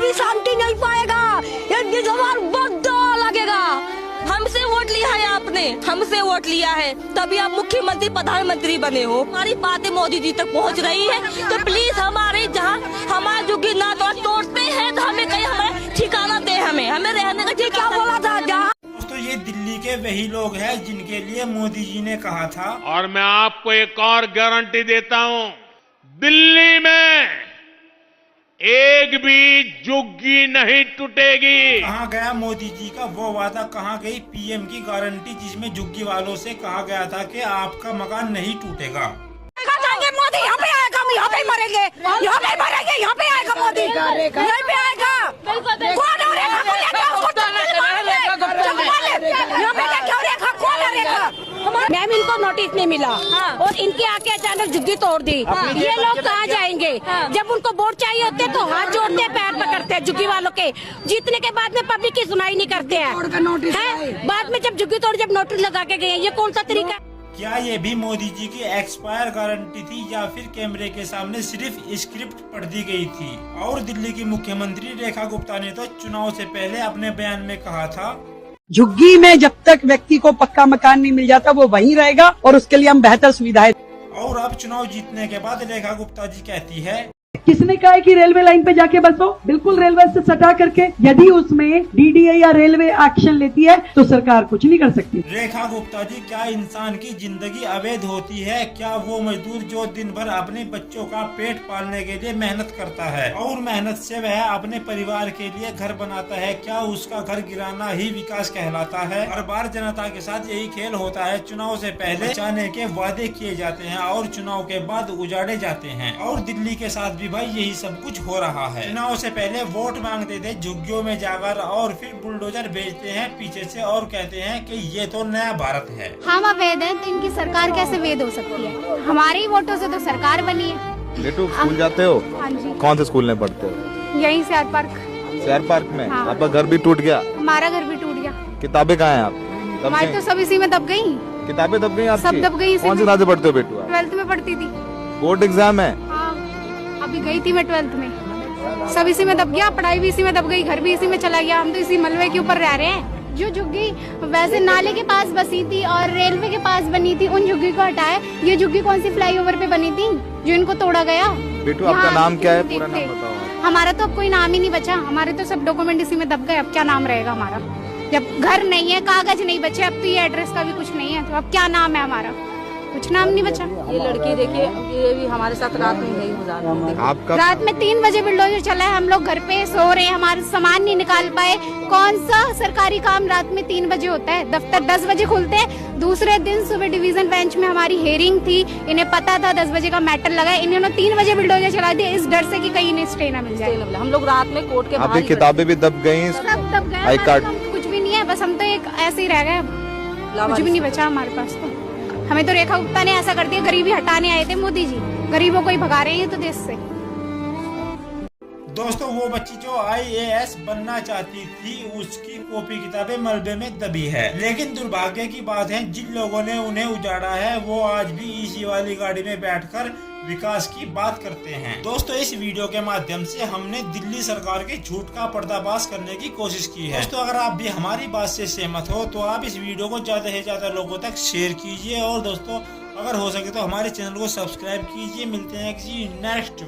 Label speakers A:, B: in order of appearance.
A: कभी शांति नहीं पाएगा। ये जवान बहुत लगेगा। हमसे वोट लिया है आपने, हमसे वोट लिया है, तभी आप मुख्यमंत्री प्रधानमंत्री बने हो। हमारी बातें मोदी जी तक पहुंच रही है, तो प्लीज हमारे जहाँ हमारे जो गिरना तोड़ते हैं तो हमें कहीं हमें ठिकाना दे, हमें रहने का ठीक क्या बोला था। जहाँ
B: दोस्तों ये दिल्ली के वही लोग हैं जिनके लिए मोदी जी ने कहा था,
C: और मैं आपको एक और गारंटी देता हूं, दिल्ली में एक भी झुग्गी नहीं टूटेगी।
B: कहाँ गया मोदी जी का वो वादा, कहाँ गई पीएम की गारंटी जिसमें झुग्गी वालों से कहा गया था कि आपका मकान नहीं टूटेगा।
A: मोदी यहाँ पे आएगा, हम यहाँ पे मरेंगे, यहाँ पे मरेंगे, यहाँ पे आएगा मोदी, यहाँ पे आएगा। कौन है रेखा को लेकर यहाँ पे क्यों रेखा, कौन है रेखा? मैम इनको नोटिस नहीं मिला और इनके आके अचानक झुग्गी तोड़ दी। ये लोग कहाँ जाएंगे? जब उनको वोट चाहिए होते तो हाथ जोड़ते पैर पकड़ते हैं झुग्गी वालों के, जीतने के बाद में पब्लिक की सुनाई नहीं करते हैं। बाद में जब झुग्गी तोड़ जब नोटिस लगा के गए, ये कौन सा तरीका?
B: क्या ये भी मोदी जी की एक्सपायर गारंटी थी या फिर कैमरे के सामने सिर्फ स्क्रिप्ट पढ़ दी गई थी? और दिल्ली की मुख्यमंत्री रेखा गुप्ता ने तो चुनाव से पहले अपने बयान में कहा था,
D: झुग्गी में जब तक व्यक्ति को पक्का मकान नहीं मिल जाता वो वहीं रहेगा और उसके लिए हम बेहतर सुविधाएं।
B: और अब चुनाव जीतने के बाद रेखा गुप्ता जी कहती है,
D: किसने कहा है कि रेलवे लाइन पे जाके बसो? बिल्कुल रेलवे से सटा करके, यदि उसमें डीडीए या रेलवे एक्शन लेती है तो सरकार कुछ नहीं कर सकती।
B: रेखा गुप्ता जी, क्या इंसान की जिंदगी अवैध होती है? क्या वो मजदूर जो दिन भर अपने बच्चों का पेट पालने के लिए मेहनत करता है और मेहनत से वह अपने परिवार के लिए घर बनाता है, क्या उसका घर गिराना ही विकास कहलाता है? हर बार जनता के साथ यही खेल होता है, चुनाव से पहले बचाने के वादे किए जाते हैं और चुनाव के बाद उजाड़े जाते हैं। और दिल्ली के साथ भी भाई यही सब कुछ हो रहा है। चुनाव से पहले वोट मांगते थे झुग्गियों में जाकर और फिर बुलडोजर भेजते हैं पीछे से और कहते हैं कि ये तो नया भारत है।
E: हम अवैध हैं तो इनकी सरकार कैसे वैध हो सकती है? हमारे ही वोटों से तो सरकार बनी है।
F: बेटू स्कूल जाते हो?
E: हाँ जी।
F: कौन से स्कूल में पढ़ते हो?
E: यहीं से पार्क।
F: शहर पार्क में?
E: हाँ।
F: आपका घर भी टूट गया?
E: हमारा घर भी टूट गया।
F: किताबें कहाँ हैं आप?
E: हमारी तो सब इसी में दब गयी।
F: किताबें दब गयी आपकी?
E: सब दब गयी।
F: कौन सी क्लास पढ़ते हो बेटू?
E: 12th में पढ़ती थी।
F: बोर्ड एग्जाम है?
E: हाँ, अभी गई थी मैं 12th में। सब इसी में दब गया, पढ़ाई भी इसी में दब गई, घर भी इसी में चला गया। हम तो इसी मलबे के ऊपर रह रहे हैं। जो झुग्गी वैसे नाले के पास बसी थी और रेलवे के पास बनी थी, उन झुग्गी को हटाए। ये झुग्गी कौन सी फ्लाईओवर पे बनी थी जो इनको तोड़ा गया?
F: बेटू आपका नाम क्या है? पूरा नाम बताओ।
E: हमारा तो अब कोई नाम ही नहीं बचा, हमारे तो सब डॉक्यूमेंट इसी में दब गए। अब क्या नाम रहेगा हमारा? जब घर नहीं है, कागज नहीं बचे, अब तो ये एड्रेस का भी कुछ नहीं है, तो अब क्या नाम है हमारा? कुछ नाम नहीं बचा।
A: ये लड़की देखिए, ये भी हमारे साथ रात में गई गुजार।
F: आपका
E: रात में 3 बजे बुलडोजर चला है, हम लोग घर पे सो रहे हैं, हमारा सामान नहीं निकाल पाए। कौन सा सरकारी काम रात में 3 बजे होता है? दफ्तर 10 बजे खुलते हैं। दूसरे दिन सुबह डिवीजन बेंच में हमारी हेयरिंग थी, इन्हें पता था 10 बजे का मैटर लगा है, इन्होंने 3 बजे बुलडोजर चला दिया इस डर से कि कहीं इन्हें स्टे ना मिल जाए।
A: हम लोग रात में कोर्ट के बाहर
F: आपकी किताबें भी दब गयी?
E: सब दब गए,
F: आई कार्ड
E: कुछ भी नहीं है, बस हम तो एक ऐसे ही रह गए, कुछ भी नहीं बचा हमारे पास। तो हमें तो रेखा गुप्ता ने ऐसा कर दिया, गरीबी हटाने आए थे मोदी जी, गरीबों को ही भगा रहे हैं तो देश से।
B: दोस्तों वो बच्ची जो IAS बनना चाहती थी उसकी कॉपी किताबें मलबे में दबी है, लेकिन दुर्भाग्य की बात है जिन लोगों ने उन्हें उजाड़ा है वो आज भी इसी वाली गाड़ी में बैठकर विकास की बात करते हैं। दोस्तों इस वीडियो के माध्यम से हमने दिल्ली सरकार के झूठ का पर्दाफाश करने की कोशिश की है। दोस्तों अगर आप भी हमारी बात से सहमत हो तो आप इस वीडियो को ज्यादा से ज्यादा लोगों तक शेयर कीजिए और दोस्तों अगर हो सके तो हमारे चैनल को सब्सक्राइब कीजिए। मिलते हैं किसी नेक्स्ट